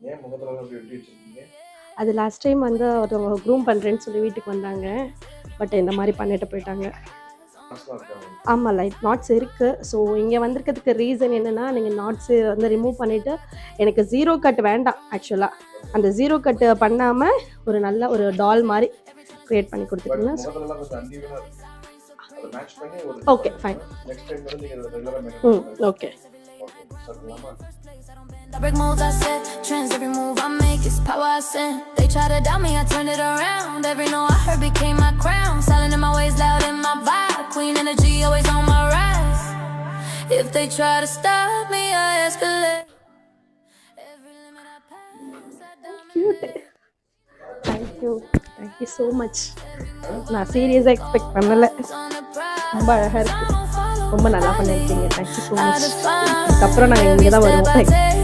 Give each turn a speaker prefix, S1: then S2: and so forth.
S1: ஏன் முகத்துல அப்படி வெட்டி வச்சிருக்கீங்க?
S2: அது லாஸ்ட் டைம் வந்து ஒருத்தவங்க க்ரூம் பண்ணுறேன்னு சொல்லி வீட்டுக்கு வந்தாங்க. பட் இந்த மாதிரி பண்ணிட்டு போயிட்டாங்க.
S1: மாஸ்லாம் இருக்கா உங்களுக்கு?
S2: ஆமாம், லைட் நாட்ஸ் இருக்குது. ஸோ இங்கே வந்திருக்கிறதுக்கு ரீசன் என்னென்னா, நீங்கள் நாட்ஸு வந்து ரிமூவ் பண்ணிவிட்டு எனக்கு ஜீரோ கட் வேண்டாம் ஆக்சுவலாக. அந்த ஜீரோ கட்டு பண்ணாமல் ஒரு நல்ல ஒரு டால் மாதிரி க்ரியேட் பண்ணி
S1: பட்
S2: கொடுத்துட்டீங்கன்னா.
S1: முகத்துலலாம் கொஞ்சம் அன்ஈவனா இருக்கு. அத மேட்ச் பண்ணி ஒரு
S2: ஓகே ஃபைன்.
S1: நெக்ஸ்ட் டைம் வந்து நீங்க ரெகுலரா மெயின்டைன் பண்ணுங்க.
S2: ஓகே.
S1: ஓகே. சொல்லலாமா?
S3: I break molds, I set trends. Every move I make is power I send. They try to doubt me, I turn it around. Every no I heard became my crown. Silent in my ways, loud in my vibe. Queen energy, always on my rise. If they try to stop me, I escalate. Every limit I pass, I dominate.
S2: Thank you so much. நான் சீரியஸாக expect பண்ணலை. ரொம்ப அழகாக இருக்குது. ரொம்ப நல்லா பண்ணியிருக்கீங்க. Thank you so much. அதுக்கப்புறம் நாங்கள் இங்கே தான் வருவோம்.